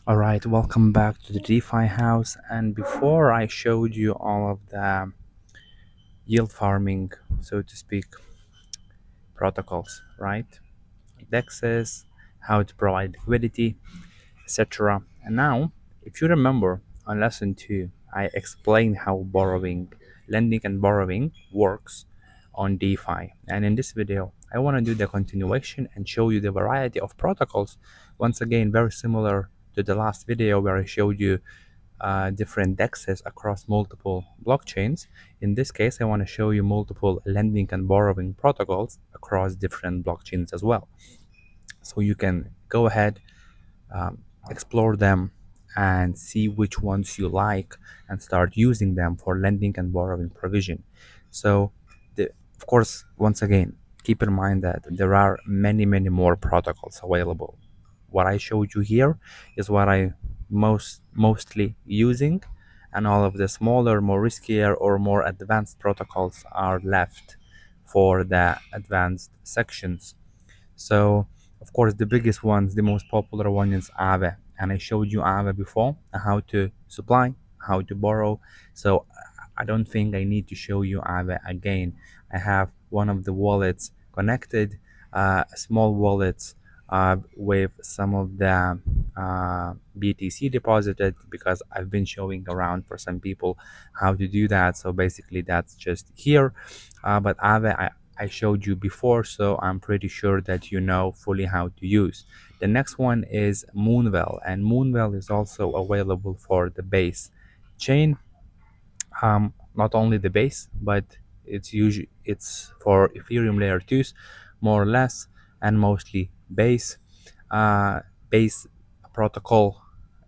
All right, welcome back to the DeFi House. And before I showed you all of the yield farming, so to speak, protocols, right? Dexes, how to provide liquidity, etc. And now, if you remember on lesson 2, I explained how lending and borrowing works on DeFi. And in this video, I want to do the continuation and show you the variety of protocols. Once again, very similar to the last video where I showed you different dexes across multiple blockchains. In this case, I want to show you multiple lending and borrowing protocols across different blockchains as well. So you can go ahead, explore them, and see which ones you like and start using them for lending and borrowing provision. So, of course, once again, keep in mind that there are many more protocols available. What I showed you here is what I mostly using, and all of the smaller, more riskier or more advanced protocols are left for the advanced sections. So, of course, the biggest ones, the most popular one is Aave, and I showed you Aave before, how to supply, how to borrow. So I don't think I need to show you Aave again. I have one of the wallets connected, small wallets with some of the BTC deposited, because I've been showing around for some people how to do that. So basically, that's just here. But Aave, I showed you before, so I'm pretty sure that you know fully how to use. The next one is Moonwell, and Moonwell is also available for the base chain. Not only the base, but it's for Ethereum layer 2s, more or less, and mostly base. Uh, Base protocol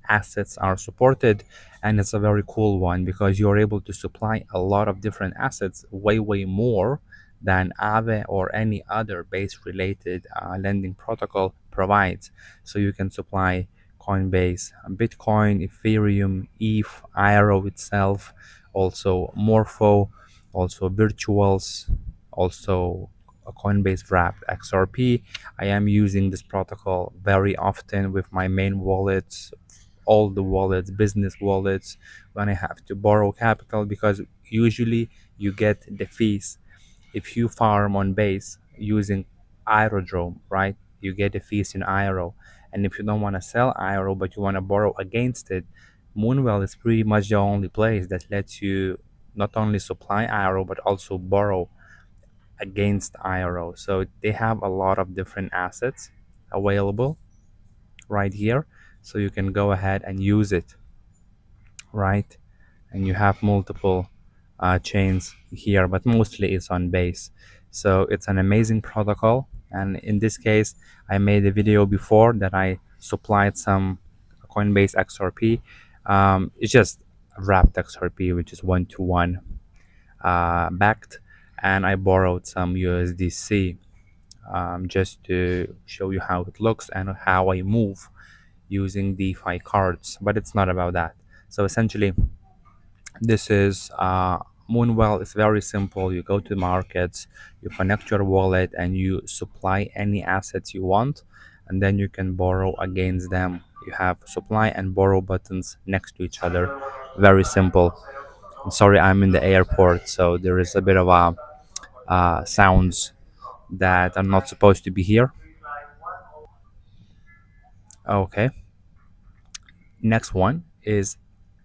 assets are supported, and it's a very cool one because you're able to supply a lot of different assets, way more than Aave or any other base related lending protocol provides. So you can supply Coinbase, Bitcoin, Ethereum, ETH, Aero itself, also Morpho, also Virtuals, also a Coinbase wrapped XRP. I am using this protocol very often with my main wallets, all the wallets, business wallets, when I have to borrow capital, because usually you get the fees if you farm on base using aerodrome, right? You get the fees in aero. And if you don't want to sell aero but you want to borrow against it, Moonwell is pretty much the only place that lets you not only supply aero but also borrow against aero. So they have a lot of different assets available right here, so you can go ahead and use it, right? And you have multiple chains here, but mostly it's on base. So it's an amazing protocol. And in this case, I made a video before that I supplied some Coinbase XRP. It's just wrapped XRP, which is one-to-one backed, and I borrowed some USDC, just to show you how it looks and how I move using DeFi cards. But it's not about that. So essentially, this is Moonwell is very simple. You go to markets, you connect your wallet, and you supply any assets you want, and then you can borrow against them. You have supply and borrow buttons next to each other. Very simple. I'm sorry, I'm in the airport, so there is a bit of sounds that are not supposed to be here. Okay. Next one is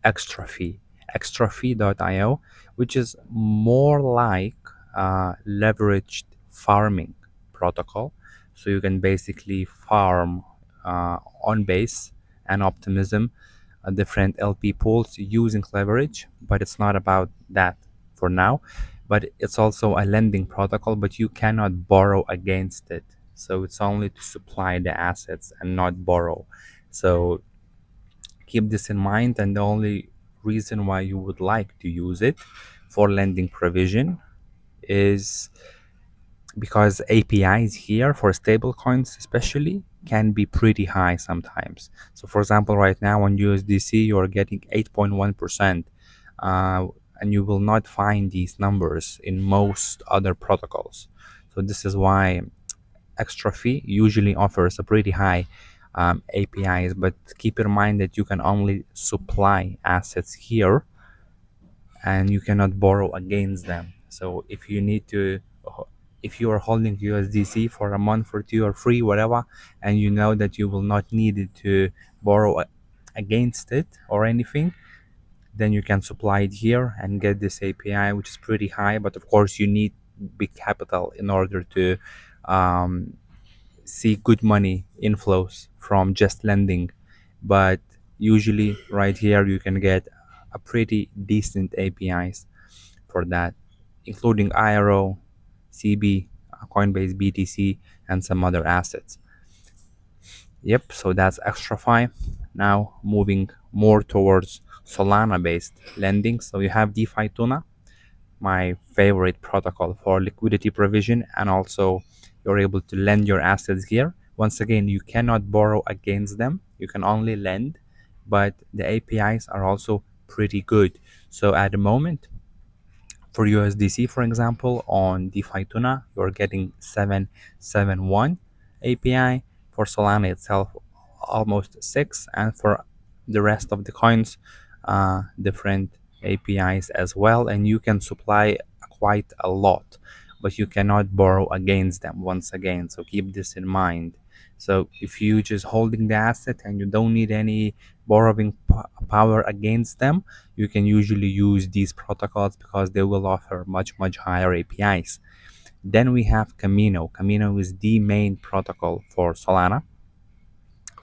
extrafee, extrafee.io, which is more like leveraged farming protocol. So you can basically farm on base and optimism different LP pools using leverage, but it's not about that for now. But it's also a lending protocol, but you cannot borrow against it. So it's only to supply the assets and not borrow. So keep this in mind, and the only reason why you would like to use it for lending provision is because APIs here for stable coins especially can be pretty high sometimes. So for example, right now on USDC you are getting 8.1%, and you will not find these numbers in most other protocols. So this is why extra fee usually offers a pretty high APIs, but keep in mind that you can only supply assets here and you cannot borrow against them. So if you need to, if you are holding USDC for a month or two or three, whatever, and you know that you will not need it to borrow against it or anything, then you can supply it here and get this API, which is pretty high. But of course, you need big capital in order to um, see good money inflows from just lending. But usually, right here, you can get a pretty decent APIs for that, including IRO, CB, Coinbase, BTC, and some other assets. Yep, so that's XtraFi. Now moving more towards Solana based lending. So you have DeFi Tuna, my favorite protocol for liquidity provision, and also you're able to lend your assets here. Once again, you cannot borrow against them, you can only lend, but the APIs are also pretty good. So at the moment, for USDC, for example, on DeFi Tuna, you're getting 771 API. For Solana itself, almost 6. And for the rest of the coins, different APIs as well. And you can supply quite a lot, but you cannot borrow against them once again. So keep this in mind. So if you just holding the asset and you don't need any borrowing power against them, you can usually use these protocols because they will offer much higher APIs. Then we have Camino. Camino is the main protocol for Solana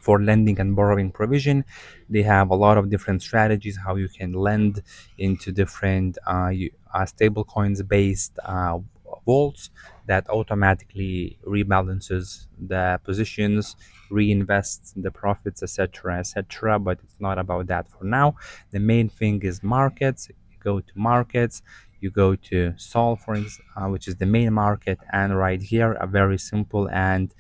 for lending and borrowing provision. They have a lot of different strategies how you can lend into different stable coins based vaults that automatically rebalances the positions, reinvests the profits, etc., etc. But it's not about that for now. The main thing is markets. You go to markets, you go to Sol, for which is the main market, and right here a very simple and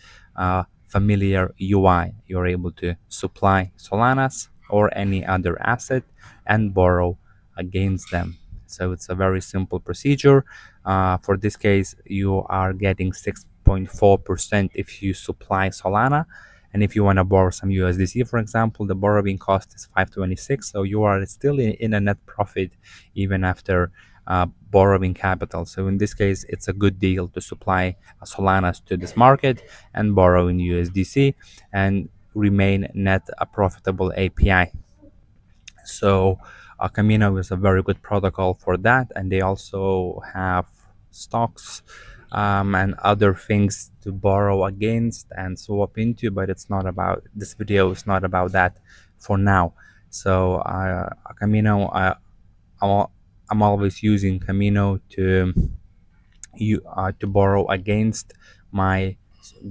familiar UI. You're able to supply Solanas or any other asset and borrow against them. So it's a very simple procedure. For this case, you are getting 6.4% if you supply Solana. And if you want to borrow some USDC, for example, the borrowing cost is 526. So you are still in a net profit even after borrowing capital. So in this case, it's a good deal to supply Solanas to this market and borrow in USDC and remain net a profitable API. So Camino is a very good protocol for that, and they also have stocks and other things to borrow against and swap into, but it's not about this video is not about that for now. So Camino, I'm, I'm always using Camino to borrow against my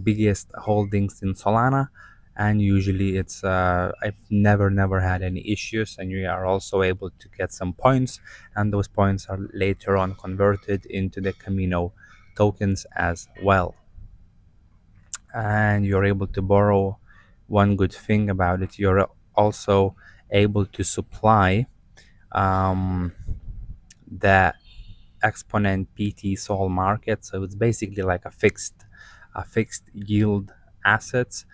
biggest holdings in Solana, and usually it's I've never had any issues, and you are also able to get some points, and those points are later on converted into the Camino tokens as well. And you're able to borrow. One good thing about it, you're also able to supply the exponent PT Sol market. So it's basically like a fixed yield assets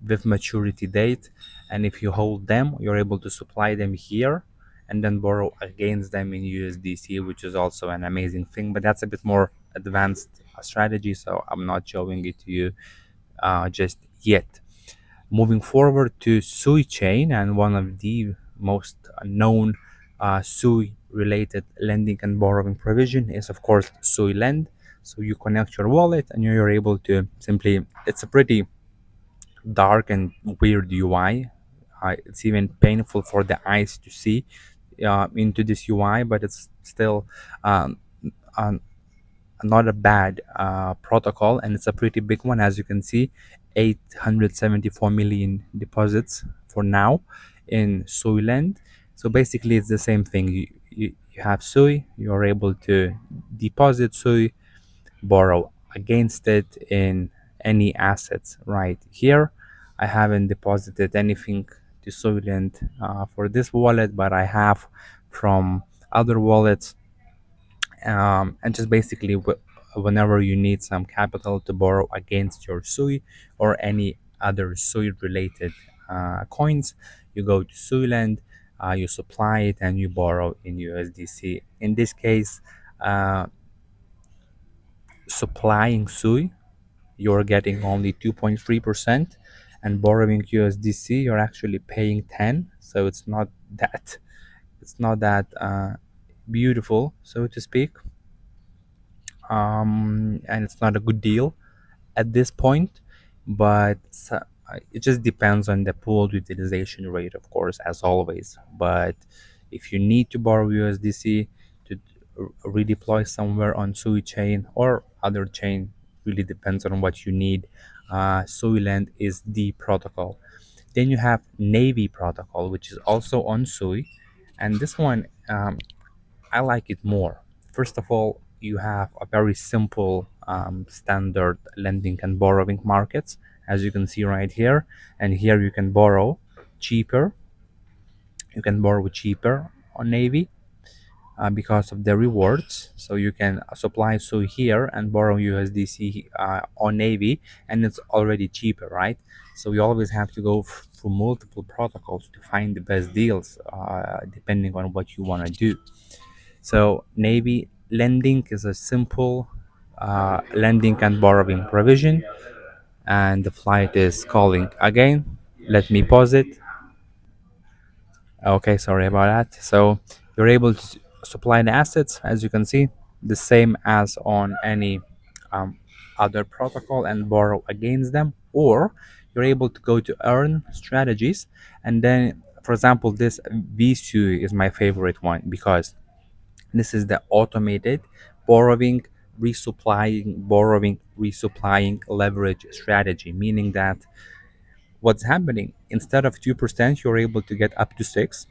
with maturity date, and if you hold them, you're able to supply them here and then borrow against them in USDC, which is also an amazing thing. But that's a bit more advanced strategy, so I'm not showing it to you just yet. Moving forward to Sui chain, and one of the most known Sui related lending and borrowing provision is of course Sui Lend. So you connect your wallet and you're able to simply, it's a pretty dark and weird UI. It's even painful for the eyes to see into this UI, but it's still um, um, not a bad protocol, and it's a pretty big one. As you can see, 874 million deposits for now in Suiland. So basically it's the same thing. You have Sui, you're able to deposit Sui, borrow against it in any assets. Right here I haven't deposited anything to Suiland for this wallet, but I have from other wallets, and just basically whenever you need some capital to borrow against your Sui or any other Sui related coins. You go to Suiland, you supply it, and you borrow in USDC. In this case, uh, supplying Sui, you're getting only 2.3%, and borrowing USDC, you're actually paying 10. So it's not that beautiful, so to speak, and it's not a good deal at this point. But it just depends on the pool utilization rate, of course, as always. But if you need to borrow USDC to redeploy somewhere on Sui chain or other chain, really depends on what you need. Suiland is the protocol. Then you have Navy protocol, which is also on Sui, and this one, I like it more. First of all, you have a very simple standard lending and borrowing markets, as you can see right here. And here you can borrow cheaper. You can borrow cheaper on Navy because of the rewards. So you can supply so here and borrow USDC on Navy, and it's already cheaper, right? So you always have to go through multiple protocols to find the best deals, depending on what you want to do. So Navy lending is a simple lending and borrowing provision, and the flight is calling again. Let me pause it. Okay, sorry about that. So you're able to supply the assets, as you can see, the same as on any um, other protocol, and borrow against them, or you're able to go to earn strategies. And then, for example, this V2 is my favorite one because this is the automated borrowing, resupplying leverage strategy, meaning that what's happening, instead of 2%, you're able to get up to 6.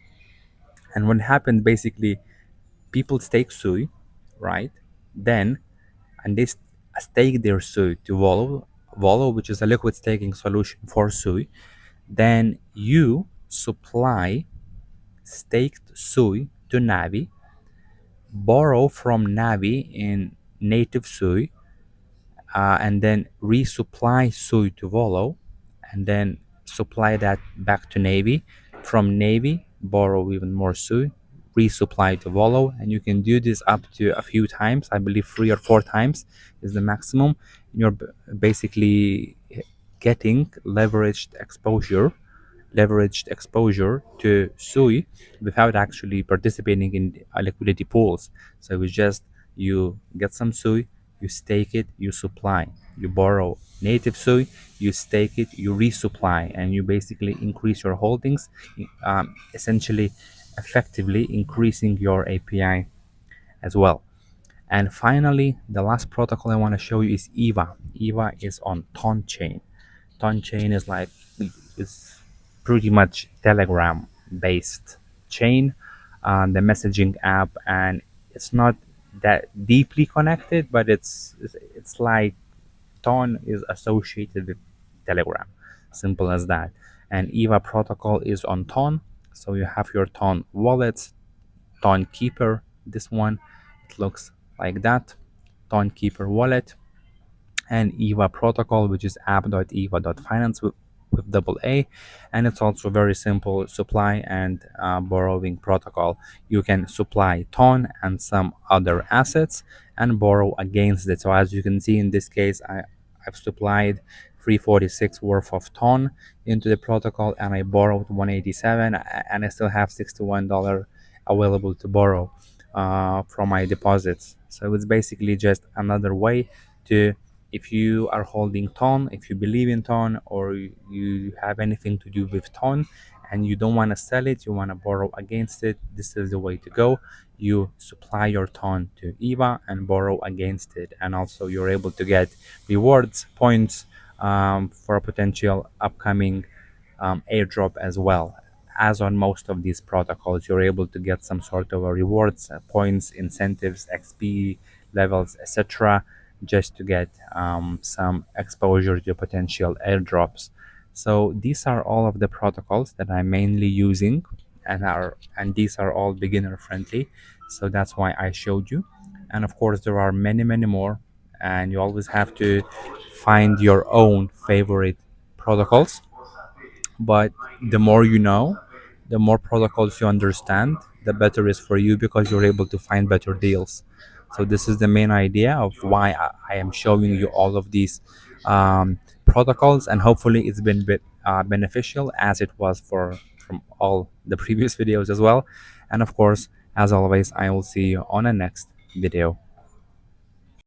And what happened basically, people stake Sui, right? Then, and they stake their Sui to Volo, which is a liquid staking solution for Sui. Then you supply staked Sui to Navi, borrow from Navi in native Sui, and then resupply Sui to Volo, and then supply that back to Navy. From Navy, borrow even more Sui, resupply to Volo, and you can do this up to a few times. I believe 3 or 4 times is the maximum. You're basically getting leveraged exposure to Sui without actually participating in liquidity pools. So it's just you get some Sui, you stake it, you supply. You borrow native Sui, you stake it, you resupply, and you basically increase your holdings, essentially, effectively increasing your API as well. And finally, the last protocol I want to show you is EVA. EVA is on Ton chain. Ton chain is pretty much Telegram based chain, the messaging app, and it's not that deeply connected, but it's like Ton is associated with Telegram, simple as that. And EVA protocol is on Ton, so you have your Ton wallets, Ton Keeper. This one, it looks like that. Ton Keeper wallet, and EVA protocol, which is app.eva.finance with double A. And it's also very simple supply and borrowing protocol. You can supply Ton and some other assets and borrow against it. So as you can see in this case, I've supplied 346 worth of Ton into the protocol, and I borrowed 187, and I still have $61 available to borrow from my deposits. So it's basically just another way to, if you are holding Ton, if you believe in Ton, or you have anything to do with Ton and you don't want to sell it, you want to borrow against it, this is the way to go. You supply your Ton to EVA and borrow against it, and also you're able to get rewards, points, for a potential upcoming airdrop as well. As on most of these protocols, you're able to get some sort of a rewards, points, incentives, XP levels, etc., just to get some exposure to potential airdrops. So these are all of the protocols that I'm mainly using, and these are all beginner friendly. So that's why I showed you. And of course, there are many more, and you always have to find your own favorite protocols, but the more you know, the more protocols you understand, the better it is for you because you're able to find better deals. So this is the main idea of why I am showing you all of these protocols, and hopefully it's been beneficial as it was for from all the previous videos as well. And of course, as always, I will see you on the next video.